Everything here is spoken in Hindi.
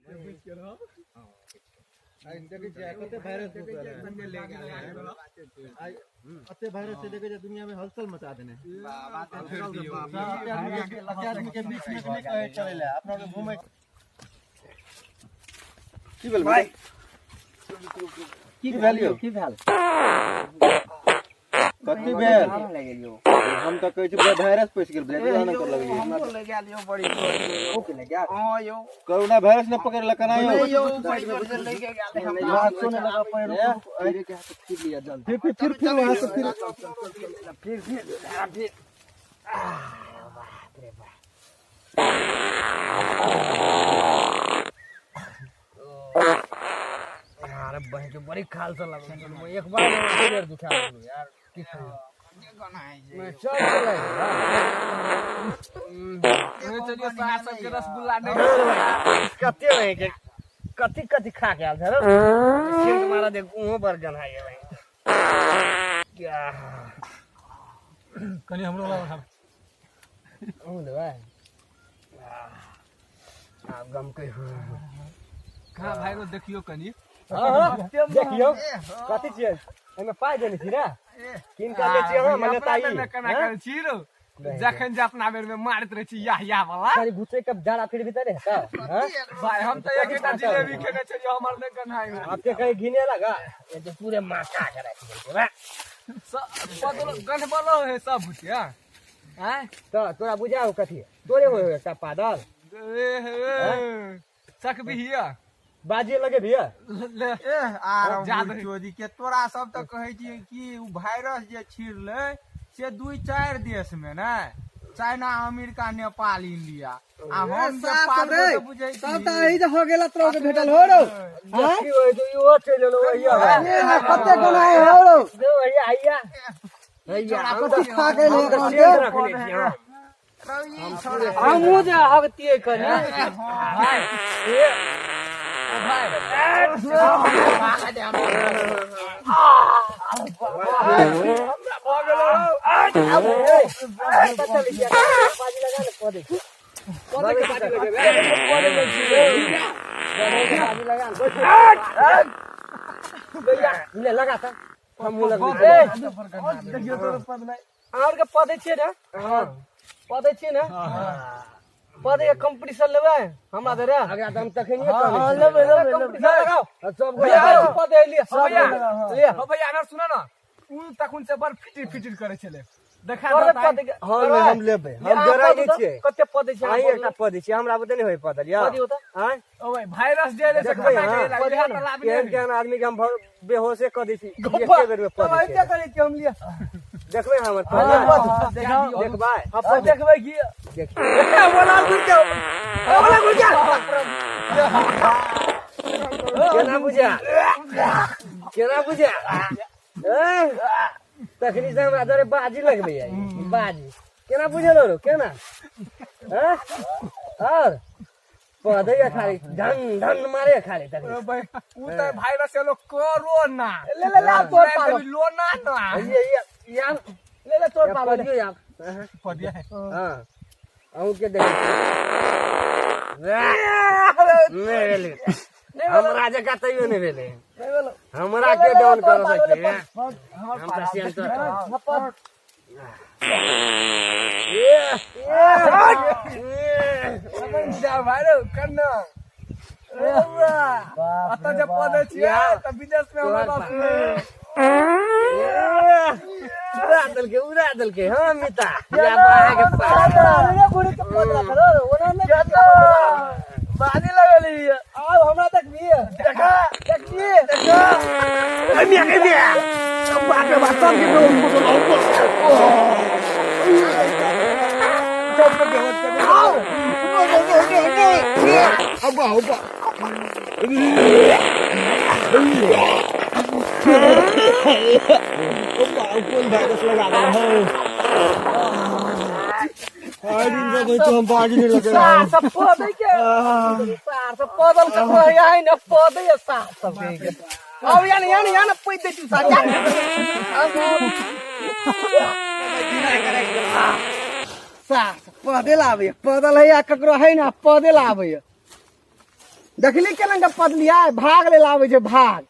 देखै छियै कते वायरस अते वायरस से देखै छियै दुनिया में हलचल मचा देने आदमी के बीच में नहीं कहे चले ले अपना के घूमे की भेल भाई की वैल्यू की भेल कथि भेल हम त कहै छी वायरस पैस गेल ब्लैक ना कर लगे हमरा ले गेल यो बड़ी ओ के ले गेल हां यो कोरोना वायरस ने पकड़ ल कना यो साइड में बुझल ले गेल हम बात सुने लगा पैर अरे के हाथ फिर लिया जल्दी फिर वहां से फिर बाप रे बाप यार बहन जो बड़ी खाल सा लग एक बार फिर दुखा यार की मैं चल मैं चलिए सास सब के रसगुल्ला नहीं कते है के कथि खा के आल छ रे सिंह तुम्हारा देख मुंह पर गनाए भाई क्या कनी हमरो वाला हम ओ दे भाई आप गम के कहां भाई को देखियो कनी हां देखियो कथि छियै एमे पाइ देने छी रे किन का ले छियै हम ताई में कना कर छी रो जखन जे अपना बेर में मारत रहे छी या वाला सारी घुसे के जाड़ा फिर भीतर है का हां भाई हम तो एकटा जिलेबी खेने छलियो हमर ने गन्हाई अब के कहीं घिने लगा ये तो पूरे माका के राख दे बा सब गन बोलो है सब बुझिया हैं तो तोरा बुझाओ कथि तोरे होय का पादल सक भी हिया बाजे लगे भैया ए आराम चोरी के तोरा सब त कहै छी कि उ वायरस जे छिरले से 2-4 देश में ना चाइना अमेरिका नेपाल इंडिया आ हम जे पाले त बुझै छी सब त एही जे हो गेला तोरा के भेटल हो रो हां की होय तो यो चल लो भैया कते गनाए हो रो दे भैया भैया कते खा के ले रखले छी हम मुझे हगतिए कनी भाई भाई लगा था पदे छे ना पदे छे ना पदे कंपटीशन लेबे हमरा दे रे अगला हम तखनिए हां लेबे कंपटीशन लगाओ सब भैया पदे ले भैया हो भैया ना सुनो ना उ तखन से बर फिटिट करे छले देखा देता हां हम लेबे हम जरा दै छियै कते पदे छै आइ एकटा पदे छै हमरा बते नै होय पदल या पदे होता हां ओ भाई वायरस जे ले से खा के लाबी केहन आदमी के हम बेहोशे क दै छी एके बेर में पदे छै करे कि हम लिया देखबै हमर देखबै अपन देखबै की देखिए बोला गुड़ के केना बुझा तखनी से हमरा दरे बाजी लगबै बाजी केना बुझलो रो केना हैं और पदे खाली धन मारे खाली तक भाई उ त वायरस से लो कोरोना ले तोर पालो लोना ना ये यार ले तोर पालो दियो यार पदिया है हां आउ के देख ले हमरा जे कतइयो नै भेले हमरा के डाउन कर सके हम पेशेंट अपन जा भारो करना आता जब पदे छिया त विदेश में हमरा उड़ा दल के हां मिता या बाहे के पास रे बुढ़ी के पद रख रो ओना ने बानी लगली आओ हमरा तक भी देखा हम या के बिया बाप रे बाप सब के अब कौन वायरस लगा रहा है दिन से कोई तो हम बाजी नहीं लग रहा है सब पौधे के सब पौधल का है यही ना पौधे है सब के अब यानी पैदे तू साजा पौधे लावे पौधल है या ककरो है ना पौधे लावे देखली केना के पद लिया भाग ले लावे छै भाग